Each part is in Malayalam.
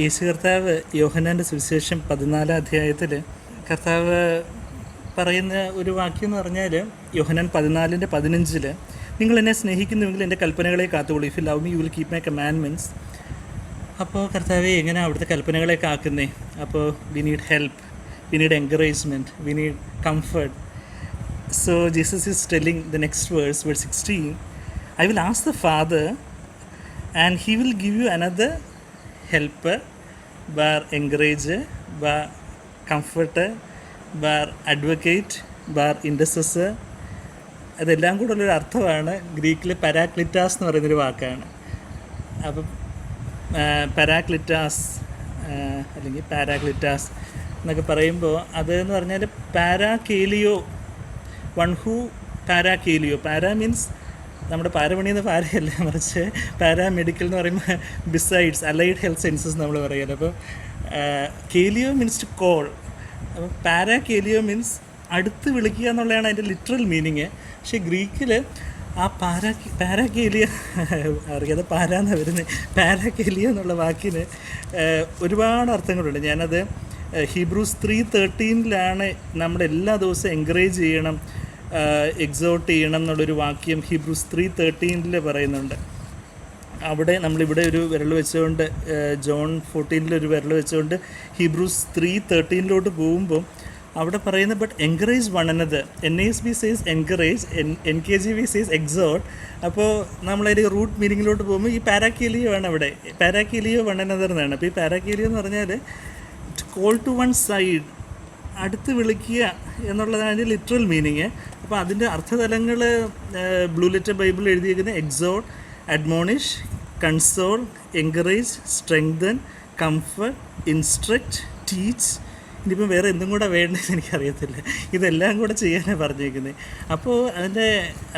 യേശു കർത്താവ് യോഹന്നാൻ്റെ സുവിശേഷം 14 അധ്യായത്തിൽ കർത്താവ് പറയുന്ന ഒരു വാക്യം എന്ന് പറഞ്ഞാൽ യോഹന്നാൻ 14:15 നിങ്ങൾ എന്നെ സ്നേഹിക്കുന്നുവെങ്കിൽ എൻ്റെ കൽപ്പനകളെ കാത്തുകൊള്ളൂ. If you love me you will keep my commandments. അപ്പോൾ കർത്താവെ എങ്ങനെ അവിടുത്തെ കൽപ്പനകളെ കാക്കുന്നേ? അപ്പോൾ we need help, we need encouragement, we need comfort. So Jesus is telling the next verse 16, I will ask the Father and he will give you another helper, bar encourager, bar comforter, bar advocate, bar intercessor. അതെല്ലാം കൂടെ ഉള്ളൊരു അർത്ഥമാണ് ഗ്രീക്കിൽ പാരാക്ലിറ്റാസ് എന്ന് പറയുന്നൊരു വാക്കാണ്. അപ്പം പാരാക്ലിറ്റാസ് അല്ലെങ്കിൽ പാരാക്ലിറ്റാസ് എന്നൊക്കെ പറയുമ്പോൾ അതെന്ന് പറഞ്ഞാൽ പാരാകേലിയോ, വൺ ഹൂ പാരാകേലിയോ. പാരാ മീൻസ് നമ്മുടെ പാരമണിയെന്ന് പാരയല്ല, മറിച്ച് പാരാമെഡിക്കൽ എന്ന് പറയുമ്പോൾ ബിസൈഡ്സ് അലൈഡ് ഹെൽത്ത് സയൻസസ് നമ്മൾ പറയുമല്ലോ. അപ്പോൾ കേലിയോ മീൻസ് ടു കോൾ. അപ്പോൾ പാരാകേലിയോ മീൻസ് അടുത്ത് വിളിക്കുക എന്നുള്ളതാണ് അതിൻ്റെ ലിറ്ററൽ മീനിങ്. പക്ഷേ ഗ്രീക്കിൽ ആ പാരാകേലിയോ അറിയാതെ പാരാന്നാണ് വരുന്നത്. പാരാകേലിയോ എന്നുള്ള വാക്കിന് ഒരുപാട് അർത്ഥങ്ങളുണ്ട്. ഞാനത് ഹീബ്രൂസ് 3:13 നമ്മൾ എല്ലാ ദിവസവും എൻകറേജ് ചെയ്യണം, എക്സോർട്ട് ചെയ്യണം എന്നുള്ളൊരു വാക്യം ഹീബ്രൂസ് 3:13 പറയുന്നുണ്ട്. അവിടെ നമ്മളിവിടെ ഒരു വിരൽ വെച്ചുകൊണ്ട് ജോൺ 14 ഒരു വിരൽ വെച്ചുകൊണ്ട് ഹീബ്രൂസ് 3:13 പോകുമ്പോൾ അവിടെ പറയുന്ന but encourage one another. NASB says encourage, NKJV says exhort. അപ്പോൾ നമ്മളതിൻ്റെ റൂട്ട് മീനിങ്ങിലോട്ട് പോകുമ്പോൾ ഈ പാരാകേലിയോ ആണ് അവിടെ. പാരാകേലിയോ വൺ അനദർ എന്നാണ്. അപ്പോൾ ഈ പാരാകേലിയോ എന്ന് പറഞ്ഞാൽ കോൾ ടു വൺ സൈഡ്, അടുത്ത് വിളിക്കുക എന്നുള്ളതാണ് അതിൻ്റെ ലിറ്ററൽ മീനിങ്. അപ്പോൾ അതിൻ്റെ അർത്ഥതലങ്ങൾ ബ്ലൂ ലെറ്റർ ബൈബിൾ എഴുതിയിരിക്കുന്നത് exhort, admonish, console, encourage, strengthen, comfort, instruct, teach. ഇനിയിപ്പം വേറെ എന്തും കൂടെ വേണ്ടതെന്ന് എനിക്കറിയത്തില്ല. ഇതെല്ലാം കൂടെ ചെയ്യാനാണ് പറഞ്ഞേക്കുന്നത്. അപ്പോൾ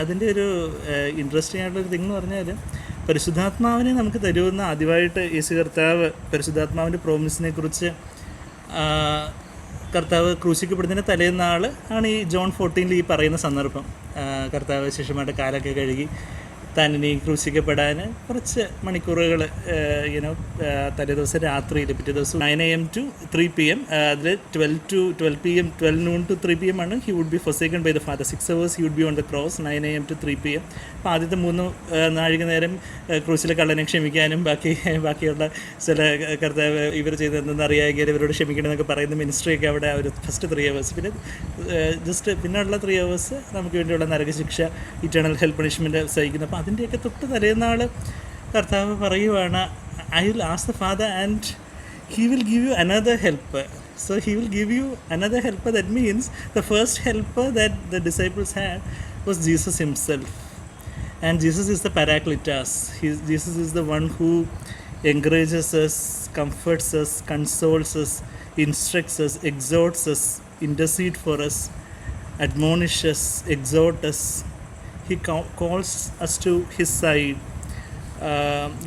അതിൻ്റെ ഒരു ഇൻട്രസ്റ്റിംഗ് ആയിട്ടുള്ളൊരു തിങ് എന്ന് പറഞ്ഞാൽ പരിശുദ്ധാത്മാവിനെ നമുക്ക് തരുമെന്ന് ആദ്യമായിട്ട് യേശു കർത്താവ് പരിശുദ്ധാത്മാവിൻ്റെ പ്രോമിസിനെ കുറിച്ച് കർത്താവ് ക്രൂശിക്കപ്പെടുന്നതിന് തലേന്നാൾ ആണ് ഈ ജോൺ 14 ഈ പറയുന്ന സന്ദർഭം. കർത്താവ് ശിഷ്യന്മാരുടെ കാലൊക്കെ കഴുകി താൻ ഇനി ക്രൂശിക്കപ്പെടാൻ കുറച്ച് മണിക്കൂറുകൾ തലേ ദിവസം രാത്രിയിൽ, പിറ്റേ ദിവസം 9 AM to 3 PM, അതിൽ 12 PM 12 noon to 3 PM ആണ് he would be forsaken by the Father. 6 hours he would be on the cross, 9 AM to 3 PM. അപ്പോൾ ആദ്യത്തെ 3 നാഴിക നേരം ക്രൂശിലെ കള്ളനെ ക്ഷമിക്കാനും ബാക്കിയുള്ള ചില കർത്താവ് ഇവർ ചെയ്തതെന്ന് അറിയാമെങ്കിൽ ഇവരോട് ക്ഷമിക്കണമെന്നൊക്കെ പറയുന്ന മിനിസ്ട്രിയൊക്കെ അവിടെ ഒരു ഫസ്റ്റ് 3 hours. പിന്നെ പിന്നെയുള്ള 3 hours നമുക്ക് വേണ്ടിയുള്ള നരകശിക്ഷ, ഇറ്റേണൽ ഹെൽ പണിഷ്മെൻറ്റ് സഹിക്കുന്നു. അപ്പോൾ അതിൻ്റെയൊക്കെ തൊട്ട് തലേന്നാൾ കർത്താവ് പറയുവാണ് I will ask the Father and he will give you another helper. So he will give you another helper. That means the first helper that the disciples had was Jesus himself. And Jesus is the Paracletus. Jesus is the one who encourages us, comforts us, consoles us, instructs us, exhorts us, intercedes for us, admonishes, exhorts us. He calls us to his side.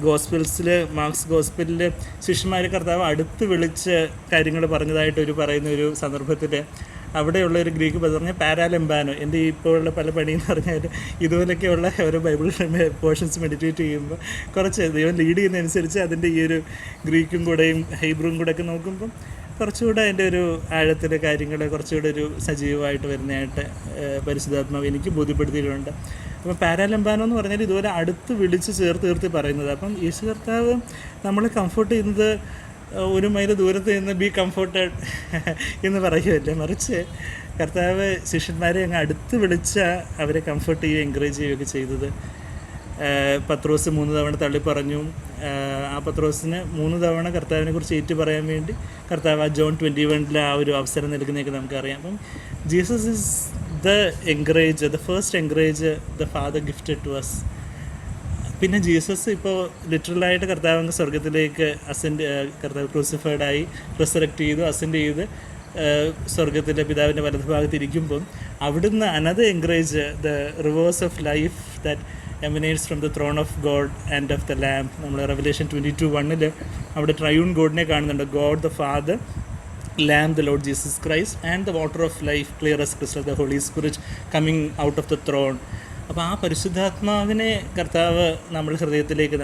ഗോസ്പെൽസിൽ, മാർക്സ് ഗോസ്പെലിൽ ശിഷ്യന്മാരെ കർത്താവ് അടുത്ത് വിളിച്ച് കാര്യങ്ങൾ പറഞ്ഞതായിട്ട് പറയുന്ന ഒരു സന്ദർഭത്തിൽ അവിടെയുള്ള ഒരു ഗ്രീക്ക് പദം പറഞ്ഞാൽ പാരാലെമ്പാനോ. എൻ്റെ ഇപ്പോഴുള്ള പല പണിയെന്ന് പറഞ്ഞാൽ ഇതുപോലെയൊക്കെയുള്ള ഓരോ ബൈബിൾ പോർഷൻസ് മെഡിറ്റേറ്റ് ചെയ്യുമ്പോൾ കുറച്ച് ദൈവം ലീഡ് ചെയ്യുന്നതനുസരിച്ച് അതിൻ്റെ ഈ ഒരു ഗ്രീക്കും കൂടെയും ഹൈബ്രുവും കൂടെയൊക്കെ നോക്കുമ്പം കുറച്ചുകൂടെ അതിൻ്റെ ഒരു ആഴത്തിലെ കാര്യങ്ങൾ കുറച്ചുകൂടെ ഒരു സജീവമായിട്ട് വരുന്നതായിട്ട് പരിശുദ്ധാത്മാവ് എനിക്ക് ബോധ്യപ്പെടുത്തിയിട്ടുണ്ട്. അപ്പം പാരാലംബാനോ എന്ന് പറഞ്ഞാൽ ഇതുപോലെ അടുത്ത് വിളിച്ച് ചേർത്ത് പറയുന്നത്. അപ്പം യേശു കർത്താവ് നമ്മളെ കംഫർട്ട് ചെയ്യുന്നത് 1 മൈൽ ദൂരത്ത് നിന്ന് ബി കംഫർട്ടഡ് എന്ന് പറയുമല്ല, മറിച്ച് കർത്താവ് ശിഷ്യന്മാരെ അങ്ങ് അടുത്ത് വിളിച്ച് അവരെ കംഫർട്ട് ചെയ്യുകയും എൻകറേജ് ചെയ്യുകയൊക്കെ ചെയ്തത്. പത്രോസ് 3 തവണ തള്ളിപ്പറഞ്ഞു. ആ പത്രോസിന് 3 തവണ കർത്താവിനെ കുറിച്ച് ഏറ്റു പറയാൻ വേണ്ടി കർത്താവ് ആ ജോൺ 21 ആ ഒരു അവസരം നൽകുന്നതൊക്കെ നമുക്കറിയാം. അപ്പം Jesus is the encourager, the first encourager the father gifted to us. പിന്നെ ജീസസ് ഇപ്പോൾ ലിറ്ററലായിട്ട് കർത്താവ് സ്വർഗത്തിലേക്ക് കർത്താവ് ക്രൂസിഫൈഡായി റിസറക്റ്റ് ചെയ്തു, അസെൻഡ് ചെയ്ത് സ്വർഗത്തിൻ്റെ പിതാവിൻ്റെ വലതുഭാഗത്ത് ഇരിക്കുമ്പം അവിടുന്ന് another encourager, the rivers of life that emanates from the throne of God and of the Lamb. നമ്മൾ റെവലേഷൻ 22:1 അവിടെ ട്രയൂൺ ഗോഡിനെ കാണുന്നുണ്ട്. God the father, Lamb the Lord Jesus Christ, and the water of life, clear as crystal, the Holy Spirit coming out of the throne. അപ്പോൾ ആ പരിശുദ്ധാത്മാവിനെ കർത്താവ് നമ്മുടെ ഹൃദയത്തിലേക്ക്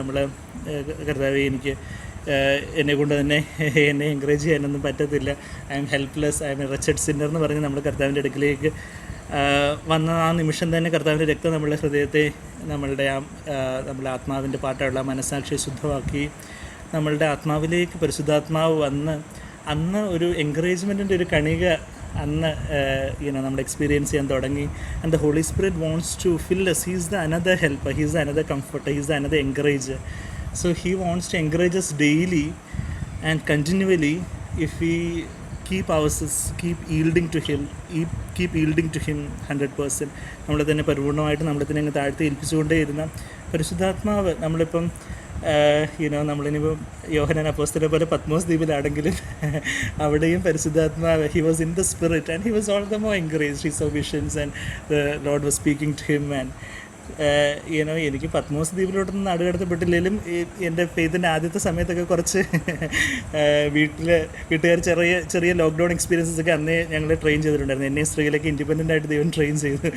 കർത്താവെ എനിക്ക് എന്നെ കൊണ്ട് തന്നെ എന്നെ എൻകറേജ് ചെയ്യാനൊന്നും പറ്റത്തില്ല. I M helpless, I M A wretched Sinner എന്ന് പറഞ്ഞ് നമ്മൾ കർത്താവിൻ്റെ അടുക്കിലേക്ക് വന്ന ആ നിമിഷം തന്നെ കർത്താവിൻ്റെ രക്തം നമ്മളുടെ ഹൃദയത്തെ നമ്മളുടെ നമ്മളുടെ ആത്മാവിൻ്റെ പാട്ടുള്ള മനസ്സാക്ഷിയെ ശുദ്ധമാക്കി നമ്മളുടെ ആത്മാവിലേക്ക് പരിശുദ്ധാത്മാവ് വന്ന് അന്ന് ഒരു എൻകറേജ്മെൻറ്റിൻ്റെ ഒരു കണിക അന്ന് നമ്മൾ എക്സ്പീരിയൻസ് ചെയ്യാൻ തുടങ്ങി. And the holy spirit wants to fill us. He is the another helper, he is the another comforter, he is the another encourager. So he wants to encourage us daily and continually if we keep ourselves, keep yielding to him, keep yielding to him 100%. നമ്മളെ തന്നെ പരിപൂർണമായിട്ട് നമ്മളെ തന്നെ അങ്ങ് താഴ്ത്തി ഏൽപ്പിച്ചുകൊണ്ടേ ഇരുന്ന പരിശുദ്ധാത്മാവ് നമ്മളിപ്പം നമ്മളിനിപ്പം യോഹന്നാൻ അപ്പോസ്തലനെ പോലെ പത്മോസ് ദ്വീപിലാണെങ്കിലും അവിടെയും പരിശുദ്ധാത്മാവ് he was in the spirit and he was all the more encouraged. He saw visions and the lord was speaking to him. And എനിക്ക് പത്മോസ് ദ്വീപിലോട്ടൊന്നും നാടുകടത്തപ്പെട്ടില്ലെങ്കിലും എൻ്റെ ഫെയ്ത്തിൻ്റെ ആദ്യത്തെ സമയത്തൊക്കെ കുറച്ച് വീട്ടുകാർ ചെറിയ ലോക്ക്ഡൗൺ എക്സ്പീരിയൻസസ് ഒക്കെ അന്നേ ഞങ്ങൾ ട്രെയിൻ ചെയ്തിട്ടുണ്ടായിരുന്നു. എന്നെ സ്ത്രീകളൊക്കെ ഇൻഡിപെൻഡൻ്റ് ആയിട്ട് ദൈവം ട്രെയിൻ ചെയ്തു.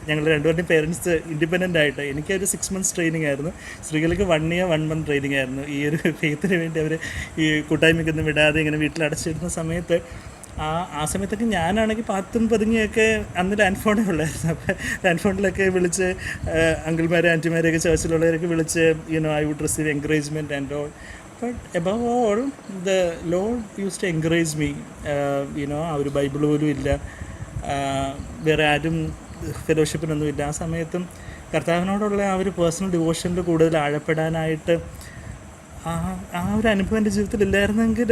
ഞങ്ങൾ രണ്ടുപേരുടെയും പേരൻസ് ഇൻഡിപെൻഡൻ്റ് ആയിട്ട്, എനിക്കൊരു 6 months ട്രെയിനിങ് ആയിരുന്നു. സ്ത്രീകൾക്ക് 1 year 1 month ട്രെയിനിങ് ആയിരുന്നു. ഈ ഒരു ഫെയ്ത്തിന് വേണ്ടി അവർ ഈ കൂട്ടായ്മയ്ക്കൊന്നും വിടാതെ ഇങ്ങനെ വീട്ടിൽ അടച്ചിടുന്ന സമയത്ത് ആ സമയത്തൊക്കെ ഞാനാണെങ്കിൽ പാത്തും പതുങ്ങിയൊക്കെ അന്ന് ലാൻഡ് ഫോണേ ഉള്ളായിരുന്നു. അപ്പോൾ ലാൻഡ് ഫോണിലൊക്കെ വിളിച്ച് അങ്കിൾമാരെ ആൻറ്റിമാരെയൊക്കെ ചേർച്ചിലുള്ളവരൊക്കെ വിളിച്ച് I would receive encouragement and all. But above all the lord use to encourage me. ആ ഒരു ബൈബിൾ പോലും ഇല്ല, വേറെ ആരും ഫെലോഷിപ്പിനൊന്നും ഇല്ല. ആ സമയത്തും കർത്താവിനോടുള്ള ആ ഒരു പേഴ്സണൽ ഡിവോഷനിൽ കൂടുതൽ ആഴപ്പെടാനായിട്ട് ആ ഒരു അനുഭവം എൻ്റെ ജീവിതത്തിൽ ഇല്ലായിരുന്നെങ്കിൽ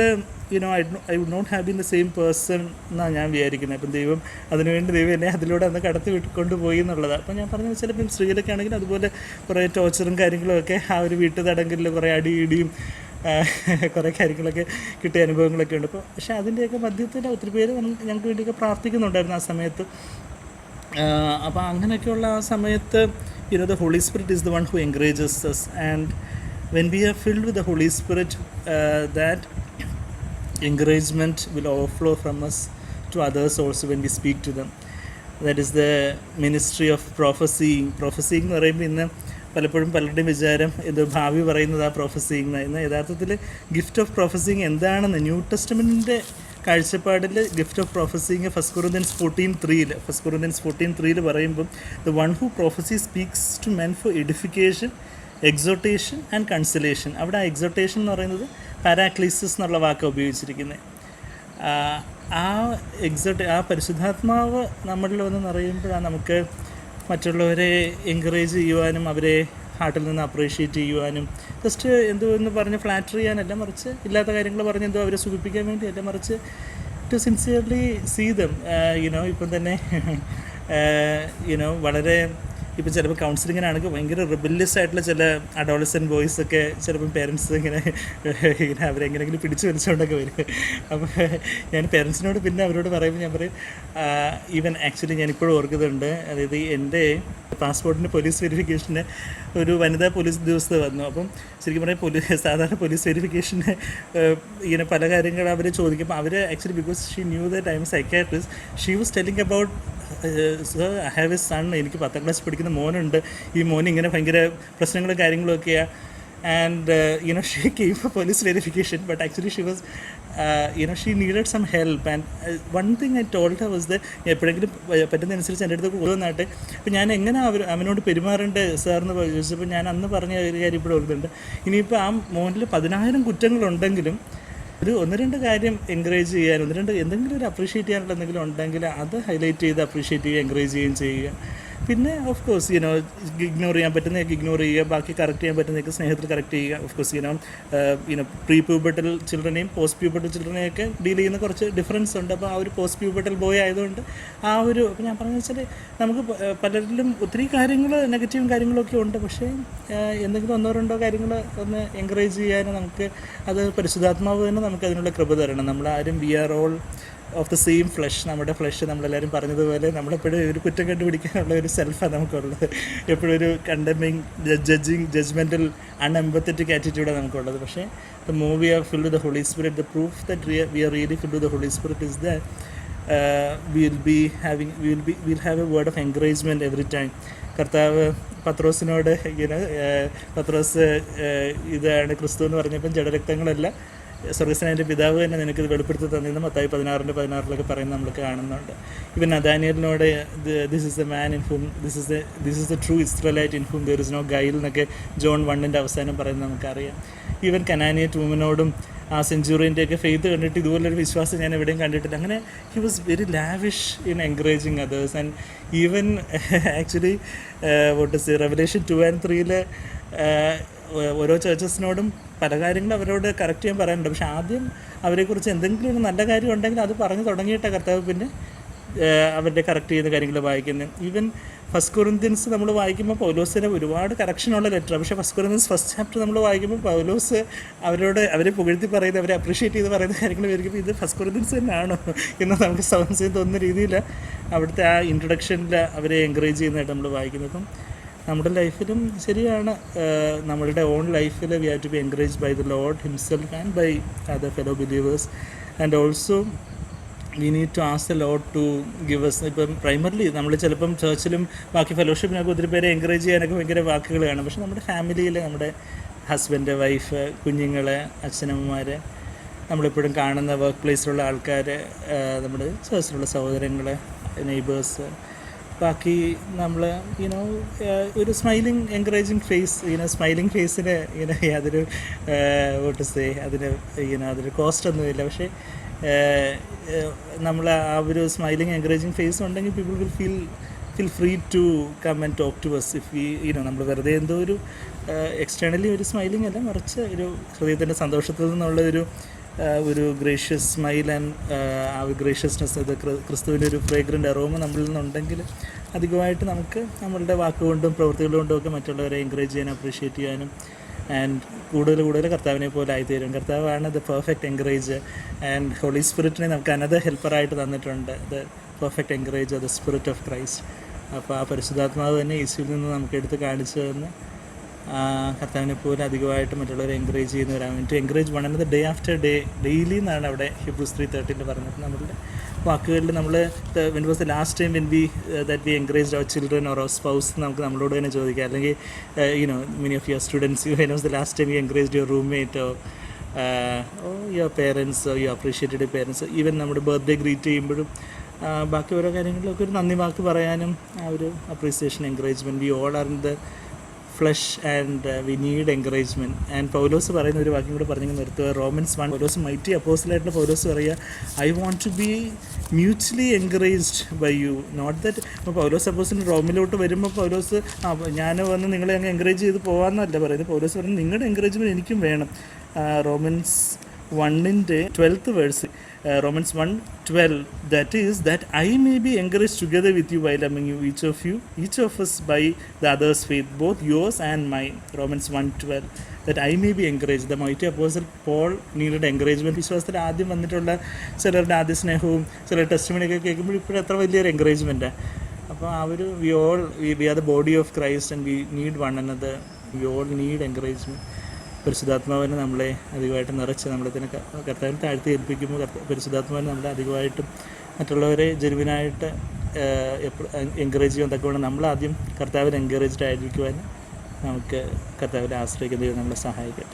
I would not have been the same person എന്നാണ് ഞാൻ വിചാരിക്കുന്നത്. അപ്പം അതിനുവേണ്ടി ദൈവം എന്നെ അതിലൂടെ അന്ന് കടത്തി കൊണ്ടുപോയി എന്നുള്ളതാണ്. അപ്പം ഞാൻ പറഞ്ഞ ചിലപ്പം സ്ത്രീകളൊക്കെ ആണെങ്കിൽ അതുപോലെ കുറേ ടോർച്ചറും കാര്യങ്ങളുമൊക്കെ ആ ഒരു വീട്ടുതടങ്കലിൽ കുറേ അടിയിടിയും കുറേ കാര്യങ്ങളൊക്കെ കിട്ടിയ അനുഭവങ്ങളൊക്കെ ഉണ്ട്. പക്ഷേ അതിൻ്റെയൊക്കെ മധ്യത്തിൽ ഒത്തിരി പേര് ഞങ്ങൾക്ക് വേണ്ടിയൊക്കെ പ്രാർത്ഥിക്കുന്നുണ്ടായിരുന്നു ആ സമയത്ത്. അപ്പോൾ അങ്ങനെയൊക്കെയുള്ള ആ സമയത്ത് the holy spirit is the one who encourages us. And when we are filled with the Holy Spirit, that encouragement will overflow from us to others also when we speak to them. That is the ministry of prophesying. Prophesying എന്ന് പറയുമ്പോൾ ഇന്ന് പലപ്പോഴും പലരുടെയും വിചാരം ഇത് ഭാവി പറയുന്നത് ആ പ്രൊഫസിങ്. ഇന്ന് യഥാർത്ഥത്തിൽ ഗിഫ്റ്റ് ഓഫ് പ്രൊഫസിങ് എന്താണെന്ന് ന്യൂ ടെസ്റ്റമെൻറ്റിൻ്റെ കാഴ്ചപ്പാടിൽ ഗിഫ്റ്റ് ഓഫ് പ്രൊഫസിങ് 1 Corinthians 14:3 പറയുമ്പം the one who prophesy speaks to men for edification, exhortation and consolation. അവിടെ ആ എക്സോട്ടേഷൻ എന്ന് പറയുന്നത് പാരാക്ലീസിസ് എന്നുള്ള വാക്ക് ഉപയോഗിച്ചിരിക്കുന്നത്. ആ പരിശുദ്ധാത്മാവ് നമ്മളിൽ വന്ന് നിറയുമ്പോഴാണ് നമുക്ക് മറ്റുള്ളവരെ എൻകറേജ് ചെയ്യുവാനും അവരെ ഹാർട്ടിൽ നിന്ന് അപ്രീഷിയേറ്റ് ചെയ്യുവാനും ജസ്റ്റ് എന്തോ എന്ന് പറഞ്ഞ് ഫ്ലാറ്റർ ചെയ്യാനല്ല, മറിച്ച് ഇല്ലാത്ത കാര്യങ്ങൾ പറഞ്ഞ് എന്തോ അവരെ സുഖിപ്പിക്കാൻ വേണ്ടിയല്ല, മറിച്ച് ടു സിൻസിയർലി സീ ദം. ഇപ്പം തന്നെ വളരെ ഇപ്പോൾ ചിലപ്പോൾ കൗൺസിലിങ്ങിനാണെങ്കിൽ ഭയങ്കര റിബല്യസ് ആയിട്ടുള്ള ചില അഡോളസെൻ്റ് ബോയ്സൊക്കെ ചിലപ്പം പേരൻസ് ഇങ്ങനെ അവരെങ്ങനെയെങ്കിലും പിടിച്ചു വലിച്ചുകൊണ്ടൊക്കെ വരും. അപ്പോൾ ഞാൻ പേരൻസിനോട് പിന്നെ അവരോട് പറയുമ്പോൾ ഞാൻ പറയും, ഈവൻ ആക്ച്വലി ഞാനിപ്പോഴും ഓർക്കുന്നുണ്ട്, അതായത് എൻ്റെ പാസ്പോർട്ടിൻ്റെ പോലീസ് വെരിഫിക്കേഷന് ഒരു വനിതാ പോലീസ് ഉദ്യോഗസ്ഥ വന്നു. അപ്പം ശരിക്കും പറയാം സാധാരണ പോലീസ് വെരിഫിക്കേഷന് ഇങ്ങനെ പല കാര്യങ്ങൾ അവർ ചോദിക്കുമ്പോൾ അവർ actually because she knew that I am psychiatrist, she was telling about sir I have a son, എനിക്ക് 10th class പഠിക്കുന്ന മോനുണ്ട്, ഈ മോൻ ഇങ്ങനെ ഭയങ്കര പ്രശ്നങ്ങളും കാര്യങ്ങളൊക്കെയാണ്. And she came for police verification, but actually she was she needed some help. And one thing I told her was that എപ്പോഴെങ്കിലും പറ്റുന്നതനുസരിച്ച് എൻ്റെ അടുത്ത് കൊണ്ടുവന്നാട്ടെ. അപ്പോൾ ഞാൻ എങ്ങനെ അവനോട് പെരുമാറേണ്ടത് സാറിന് ചോദിച്ചപ്പോൾ ഞാൻ അന്ന് പറഞ്ഞ ഒരു കാര്യം ഇപ്പോൾ ഓർക്കുന്നുണ്ട്. ഇനിയിപ്പോൾ ആ മോനിൽ 10,000 കുറ്റങ്ങളുണ്ടെങ്കിലും ഒരു 1-2 കാര്യം എൻകറേജ് ചെയ്യാൻ, 1-2 എന്തെങ്കിലും ഒരു അപ്രീഷിയേറ്റ് ചെയ്യാനുള്ള എന്തെങ്കിലും ഉണ്ടെങ്കിൽ അത് ഹൈലൈറ്റ് ചെയ്ത് അപ്രീഷിയേറ്റ് ചെയ്യുക, എൻകറേജ് ചെയ്യുകയും ചെയ്യുക. പിന്നെ ഓഫ് കോഴ്സ് ഇഗ്നോർ ചെയ്യാൻ പറ്റുന്നതൊക്കെ ഇഗ്നോർ ചെയ്യുക, ബാക്കി കറക്റ്റ് ചെയ്യാൻ പറ്റുന്നതൊക്കെ സ്നേഹത്തിൽ കറക്റ്റ് ചെയ്യുക. ഓഫ് കോഴ്സ് പ്രീ പ്യൂബർട്ടൽ ചിൽഡ്രനെയും പോസ്റ്റ് പ്യൂബർട്ടൽ ചിൽഡ്രനെയൊക്കെ ഡീൽ ചെയ്യുന്ന കുറച്ച് ഡിഫറൻസ് ഉണ്ട്. അപ്പോൾ ആ ഒരു പോസ്റ്റ് പ്യൂബർട്ടൽ ബോയ് ആയതുകൊണ്ട് അപ്പോൾ ഞാൻ പറഞ്ഞു വെച്ചാൽ നമുക്ക് പലരിലും ഒത്തിരി കാര്യങ്ങൾ നെഗറ്റീവും കാര്യങ്ങളൊക്കെ ഉണ്ട്. പക്ഷേ എന്തെങ്കിലും 1-2 കാര്യങ്ങൾ ഒന്ന് എൻകറേജ് ചെയ്യാൻ നമുക്ക് അത് പരിശുദ്ധാത്മാവ് തന്നെ നമുക്ക് അതിനുള്ള കൃപ തരണം. നമ്മളാരും we are all of the same flesh. നമ്മുടെ ഫ്ലഷ് നമ്മളെല്ലാവരും പറഞ്ഞതുപോലെ നമ്മളെപ്പോഴും ഒരു കുറ്റം കണ്ടുപിടിക്കാനുള്ള ഒരു സെൽഫാണ് നമുക്കുള്ളത്. എപ്പോഴും ഒരു കണ്ടമിങ്, ജഡ്ജ്മെൻറ്റൽ, അൺഎമ്പത്തറ്റിക് ആറ്റിറ്റ്യൂഡാണ് നമുക്കുള്ളത്. പക്ഷേ the more we are filled with the holy spirit, the proof that we are really filled with the holy spirit is that we'll have a word of encouragement every time. കർത്താവ് പത്രോസിനോട് ഇങ്ങനെ പത്രോസ് ഇതാണ് ക്രിസ്തു എന്ന് പറഞ്ഞപ്പം ജഡരക്തങ്ങളല്ല സ്വർഗസ്വനായ പിതാവ് തന്നെ നിനക്ക് ഇത് വെളിപ്പെടുത്തി തന്നിരുന്നു മത്തായി 16:16 പറയുന്നത് നമ്മൾ കാണുന്നുണ്ട്. ഇവൻ നഥാനിയലിനോട് this is a man in whom this is a true Israelite in whom there is no guile എന്നൊക്കെ ജോൺ 1 അവസാനം പറയുന്നത് നമുക്കറിയാം. ഈവൻ കനാനിയറ്റ് വുമനോടും ആ സെഞ്ചുറിൻ്റെയൊക്കെ ഫെയ്ത്ത് കണ്ടിട്ട് ഇതുപോലൊരു വിശ്വാസം ഞാൻ എവിടെയും കണ്ടിട്ടില്ല. അങ്ങനെ he was very lavish in encouraging others. And even actually what is revelation 2 and 3 ഓരോ ചേർച്ചസിനോടും പല കാര്യങ്ങളും അവരോട് കറക്റ്റ് ചെയ്യാൻ പറയാനുണ്ട്. പക്ഷെ ആദ്യം അവരെക്കുറിച്ച് എന്തെങ്കിലും ഒരു നല്ല കാര്യം ഉണ്ടെങ്കിൽ അത് പറഞ്ഞു തുടങ്ങിയിട്ടാണ് കർത്താവ് പിന്നെ അവരുടെ കറക്റ്റ് ചെയ്യുന്ന കാര്യങ്ങൾ വായിക്കുന്നത്. ഈവൻ ഫസ്റ്റ് കൊറിന്ത്യൻസ് നമ്മൾ വായിക്കുമ്പോൾ പൗലോസിന് ഒരുപാട് കറക്ഷനുള്ള ലെറ്റർ. പക്ഷേ ഫസ്റ്റ് കൊറിന്ത്യൻസ് ഫസ്റ്റ് ചാപ്റ്റർ നമ്മൾ വായിക്കുമ്പോൾ പൗലോസ് അവരെ പുകഴ്ത്തി പറയുന്നത്, അവരെ അപ്രീഷിയേറ്റ് ചെയ്ത് പറയുന്ന കാര്യങ്ങൾ വിവരിക്കുമ്പോൾ ഇത് ഫസ്റ്റ് കൊറിന്ത്യൻസ് തന്നെയാണോ എന്ന് നമുക്ക് സംശയം തോന്നുന്ന രീതിയിൽ അവിടുത്തെ ആ ഇൻട്രൊഡക്ഷനിൽ അവരെ എൻകറേജ് ചെയ്യുന്നതായിട്ട് നമ്മൾ വായിക്കുന്നതും നമ്മുടെ ലൈഫിലും ശരിയാണ്. നമ്മളുടെ ഓൺ ലൈഫിൽ we have to be encourage by the lord himself and by other fellow believers. And also we need to ask the lord to give us. ഇപ്പം പ്രൈമർലി നമ്മൾ ചിലപ്പം ചേർച്ചിലും ബാക്കി ഫെലോഷിപ്പിനൊക്കെ ഒത്തിരി പേരെ എൻകറേജ് ചെയ്യാനൊക്കെ ഭയങ്കര വാക്കുകൾ കാണും. പക്ഷെ നമ്മുടെ ഫാമിലിയിൽ നമ്മുടെ ഹസ്ബൻഡ്, വൈഫ്, കുഞ്ഞുങ്ങൾ, അച്ഛനമ്മമാർ, നമ്മളിപ്പോഴും കാണുന്ന വർക്ക് പ്ലേസിലുള്ള ആൾക്കാർ, നമ്മുടെ ചേർച്ചിലുള്ള സഹോദരങ്ങൾ, നെയ്ബേഴ്സ്, ബാക്കി നമ്മൾ ഒരു സ്മൈലിംഗ് എൻകറേജിങ് ഫേസ്, സ്മൈലിംഗ് ഫേസിന് യാതൊരു വോട്ട് സേ അതിന് അതൊരു കോസ്റ്റൊന്നുമില്ല. പക്ഷേ നമ്മൾ ആ ഒരു സ്മൈലിംഗ് എൻകറേജിങ് ഫേസ് ഉണ്ടെങ്കിൽ people will feel free to come and talk to us. If നമ്മൾ വെറുതെ എന്തോ ഒരു എക്സ്റ്റേണലി ഒരു സ്മൈലിംഗ് അല്ല, മറിച്ച് ഒരു ഹൃദയത്തിൻ്റെ സന്തോഷത്തിൽ നിന്നുള്ള ഒരു ഗ്രേഷ്യസ് സ്മൈൽ ആൻഡ് ആ ഒരു ഗ്രേഷ്യസ്നെസ്, ഇത് ക്രിസ്തുവിൻ്റെ ഒരു ഫ്രേഗ്രൻ്റ് അറോമ നമ്മളിൽ നിന്നുണ്ടെങ്കിൽ അധികമായിട്ട് നമുക്ക് നമ്മളുടെ വാക്കുകൊണ്ടും പ്രവൃത്തികളുകൊണ്ടും ഒക്കെ മറ്റുള്ളവരെ എൻകറേജ് ചെയ്യാനും അപ്രീഷിയേറ്റ് ചെയ്യാനും ആൻഡ് കൂടുതൽ കർത്താവിനെ പോലെ ആയിത്തീരും. കർത്താവാണ് the perfect encourage. And Holy സ്പിരിറ്റിനെ നമുക്ക് അനദർ ഹെൽപ്പറായിട്ട് തന്നിട്ടുണ്ട്, the perfect encourage, the Spirit of Christ. അപ്പോൾ ആ പരിശുദ്ധാത്മാവ് തന്നെ യേശുവിൽ നിന്ന് നമുക്ക് എടുത്ത് കാണിച്ചു തന്ന് കർത്താവിനെ പോലെ അധികമായിട്ട് മറ്റുള്ളവരെ എൻകറേജ് ചെയ്യുന്നവരാണ്. To encourage one another day after day, daily എന്നാണ് അവിടെ ഹീബ്രൂസ് 3:13 പറഞ്ഞത്. നമ്മളുടെ വാക്കുകളിൽ നമ്മൾ when was the last time when that we encouraged our children or our spouse നമുക്ക് നമ്മളോട് തന്നെ ചോദിക്കാം. അല്ലെങ്കിൽ many of your students, when was the last time you encouraged your roommate or your parents or you appreciated parents. Even നമ്മുടെ ബർത്ത്ഡേ ഗ്രീറ്റ് ചെയ്യുമ്പോഴും ബാക്കി ഓരോ കാര്യങ്ങളിലൊക്കെ ഒരു നന്ദി വാക്ക് പറയാനും ആ ഒരു appreciation, encouragement. We all are in the flesh and we need encouragement. And പൗലോസ് പറയുന്ന ഒരു വാക്യം കൂടെ പറഞ്ഞു നിർത്തുക, റോമൻസ് 1. പൗലോസ് മൈറ്റി അപ്പോസ്റ്റലായിട്ടുള്ള പൗലോസ് പറയുക, I want to be mutually encouraged by you. Not that ഇപ്പോൾ പൗലോസ് അപ്പോസ്റ്റൽ റോമിലോട്ട് വരുമ്പോൾ പൗലോസ് ഞാൻ വന്ന് നിങ്ങളെ അങ്ങ് എൻകറേജ് ചെയ്ത് പോകാമെന്നല്ല പറയുന്നത്. പൗലോസ് പറയുന്നത് നിങ്ങളുടെ എൻകറേജ്മെൻറ്റ് എനിക്കും വേണം. Romans 1:12 verse, Romans 1:12, that is that I may be encouraged together with you while among you, each of us by the other's faith, both yours and mine. Romans 1:12, that I may be encouraged. The mighty apostle Paul needed encouragement. വിശ്വാസത്തിൽ ആദ്യം വന്നിട്ടുള്ള ചിലരുടെ ആദ്യ സ്നേഹവും ചില ടെസ്റ്റിമണിയൊക്കെ കേൾക്കുമ്പോൾ ഇപ്പോഴും എത്ര വലിയൊരു എൻകറേജ്മെൻറ്റാണ്. അപ്പോൾ ആ ഒരു we are the body of Christ and we need one another. We all need encouragement. പരിശുദ്ധാത്മാവിനെ നമ്മളെ അധികമായിട്ട് നിറച്ച് നമ്മളെ തന്നെ കർത്താവിനെ താഴ്ത്തി ഏൽപ്പിക്കുമ്പോൾ പരിശുദ്ധാത്മാവിനെ നമ്മളെ അധികമായിട്ടും മറ്റുള്ളവരെ ജെനുവിനായിട്ട് എൻകറേജ് ചെയ്യാൻ തക്കവണ്ണം നമ്മളാദ്യം കർത്താവിനെ എൻകറേജ്ഡ് ആയിരിക്കുവാൻ നമുക്ക് കർത്താവിനെ ആശ്രയിക്കുന്ന ദൈവം നമ്മളെ സഹായിക്കും.